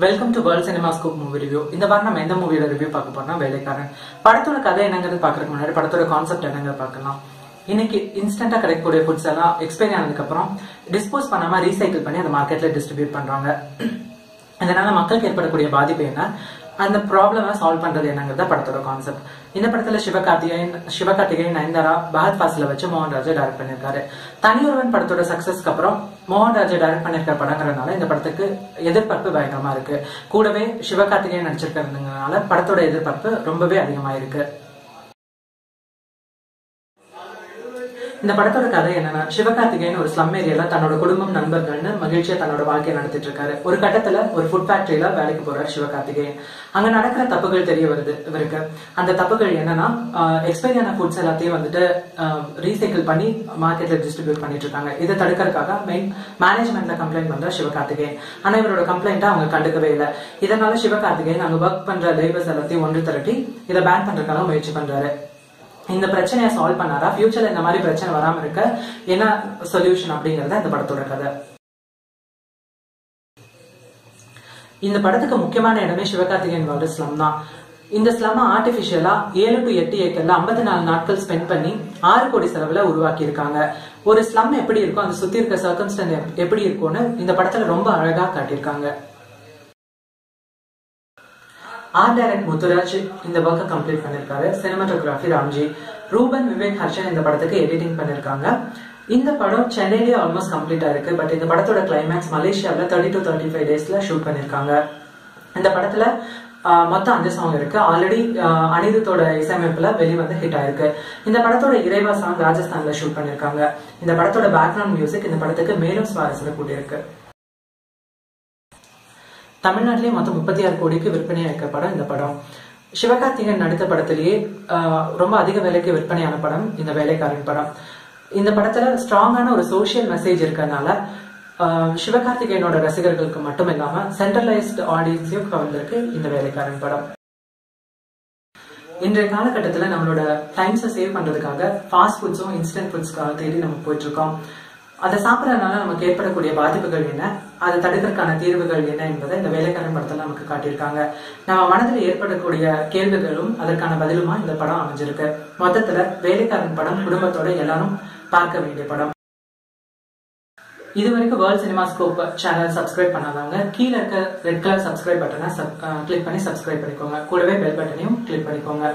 Welcome to world cinema scope movie review. இந்த வாரம் நம்ம எந்த மூவியோட ரிவ்யூ பார்க்க போறோம்னா வேலைக்காரன். படத்தோட கதை என்னங்கிறது பாக்குறதுக்கு முன்னாடி படத்தோட கான்செப்ட் என்னங்கிறது பார்க்கலாம். இன்னைக்கு இன்ஸ்டன்டா கிடைக்கக்கூடிய ஃபுட்ஸ் எல்லாம் எக்ஸ்பைரி ஆனதுக்கு அப்புறம் டிஸ்போஸ் பண்ணாம ரீசைக்கிள் பண்ணி அந்த மார்க்கெட்ல டிஸ்ட்ரிபியூட் பண்றாங்க. இதனால மக்களுக்கு ஏற்படக்கூடிய பாதிப்பு என்ன, அந்த ப்ராப்ளமை சால்வ் பண்றது என்னங்கிறத படத்தோட கான்செப்ட். இந்த படத்துல சிவகார்த்திகேயன் நயன்தாரா பகத் ஃபாசில வச்சு மோகன்ராஜ் டைரக்ட் பண்ணிருக்காரு. தனியொருவன் படத்தோட சக்சஸ்க்கு அப்புறம் மோகன்ராஜ் டைரக்ட் பண்ணிருக்கிற படங்கிறதுனால இந்த படத்துக்கு எதிர்பார்ப்பு பயங்கரமா இருக்கு. கூடவே சிவகார்த்திகேயன் நடிச்சிருக்கிறதுனால படத்தோட எதிர்பார்ப்பு ரொம்பவே அதிகமா இருக்கு. இந்த படத்தோட கதை என்னன்னா, சிவகார்த்திகேயன் ஒரு ஸ்லம் ஏரியால தன்னோட குடும்பம் நண்பர்கள்னு மகிழ்ச்சியா தன்னோட வாழ்க்கையை நடத்திட்டு இருக்காரு. ஒரு கட்டத்துல ஒரு ஃபுட் ஃபேக்டரியில வேலைக்கு போறாரு சிவகார்த்திகேயன். அங்க நடக்கிற தப்புகள் தெரிய வருது இவருக்கு. அந்த தப்புகள் என்னன்னா, எக்ஸ்பைரியான ஃபுட்ஸ் எல்லாத்தையும் வந்துட்டு ரீசைக்கிள் பண்ணி மார்க்கெட்ல டிஸ்ட்ரிபியூட் பண்ணிட்டு இருக்காங்க. இதை தடுக்கிறதுக்காக மேனேஜ்மெண்ட்ல கம்ப்ளைண்ட் பண்ற சிவகார்த்திகேயன். ஆனா இவரோட கம்ப்ளைண்ட்டை அவங்க கண்டுக்கவே இல்லை. இதனால சிவகார்த்திகேயன் அங்க ஒர்க் பண்ற லேபர்ஸ் எல்லாத்தையும் ஒன்று திரட்டி இதை பேன் பண்றதுக்காக முயற்சி பண்றாரு. இந்த பிரச்சனையை சால்வ் பண்ணாரா, ஃபியூச்சர்ல இந்த மாதிரி பிரச்சனை வராம இருக்க என்ன சொல்யூஷன் அப்படிங்கறத இந்த படத்தோட கதை. இந்த படத்துக்கு முக்கியமான இடமே சிவகார்த்திகேயன் வாழ்ற ஸ்லம் தான். இந்த ஸ்லம் ஆர்டிபிஷியலா 7 to 8 ஏக்கர்ல 54 நாட்கள் ஸ்பெண்ட் பண்ணி 6 கோடி செலவுல உருவாக்கி இருக்காங்க. ஒரு ஸ்லம் எப்படி இருக்கும், அந்த சுத்தி இருக்க சர்க்கம்ஸ்டன்ஸ் எப்படி இருக்கும்னு இந்த படத்துல ரொம்ப அழகா காட்டியிருக்காங்க. ஆர்ட் டைரக்ட் முத்துராஜ் இந்த ஒர்க்கை கம்ப்ளீட் பண்ணிருக்காரு. சினிமாட்டோகிராஃபி ராம்ஜி. ரூபன் விவேக் ஹர்ஷன் இந்த படத்துக்கு எடிட்டிங் பண்ணிருக்காங்க. இந்த படம் சென்னையிலேயே ஆல்மோஸ்ட் கம்ப்ளீட்டா இருக்கு. பட் இந்த படத்தோட கிளைமேக்ஸ் மலேசியாவில் 30 to 35 டேஸ்ல ஷூட் பண்ணிருக்காங்க. இந்த படத்துல மொத்தம் 5 சாங் இருக்கு. ஆல்ரெடி அனிருத்தோட இசையமைப்புல வெளிவந்து ஹிட் ஆயிருக்கு. இந்த படத்தோட இறைவா சாங் ராஜஸ்தான்ல ஷூட் பண்ணிருக்காங்க. இந்த படத்தோட பேக்ரவுண்ட் மியூசிக் இந்த படத்துக்கு மேலும் சுவாரஸ்யத்தை கூட்டியிருக்கு. தமிழ்நாட்டிலேயே மொத்தம் 36 கோடிக்கு விற்பனையா இருக்க படம் இந்த படம். சிவகார்த்திகேயன் நடித்த படத்திலேயே ரொம்ப அதிக விலைக்கு விற்பனையான படம் இந்த வேலைக்காரன் படம். இந்த படத்துல ஸ்ட்ராங்கான ஒரு சோசியல் மெசேஜ் இருக்கறனால சிவகார்த்திகேயனோட ரசிகர்களுக்கு மட்டும் இல்லாம சென்ட்ரலைஸ்டு ஆடியன்ஸையும் கவர்ந்திருக்கு இந்த வேலைக்காரன் படம். இன்றைய காலகட்டத்துல நம்மளோட டைம்ஸை சேவ் பண்றதுக்காக ஃபாஸ்ட் ஃபுட்ஸும் இன்ஸ்டன்ட் ஃபுட்ஸ்க்காக தேடி நம்ம போயிட்டு இருக்கோம். அதை சாப்பிடறதுனால நமக்கு ஏற்படக்கூடிய பாதிப்புகள் என்ன, அதை தடுக்கிறதுக்கான தீர்வுகள் என்ன என்பதை இந்த வேலைக்காரன் படத்துல நமக்கு காட்டியிருக்காங்க. நம்ம மனதில் ஏற்படக்கூடிய கேள்விகளும் அதற்கான பதிலுமா இந்த படம் அமைஞ்சிருக்கு. மொத்தத்துல வேலைக்காரன் படம் குடும்பத்தோட எல்லாரும் பார்க்க வேண்டிய படம். இதுவரைக்கும் world cinema scope channel subscribe பண்ணாதவங்க கீழே இருக்க ரெட் கலர் சப்ஸ்கிரைப் பட்டனை கிளிக் பண்ணி சப்ஸ்கிரைப் பண்ணிக்கோங்க. கூடவே பெல் பட்டனையும் கிளிக் பண்ணிக்கோங்க.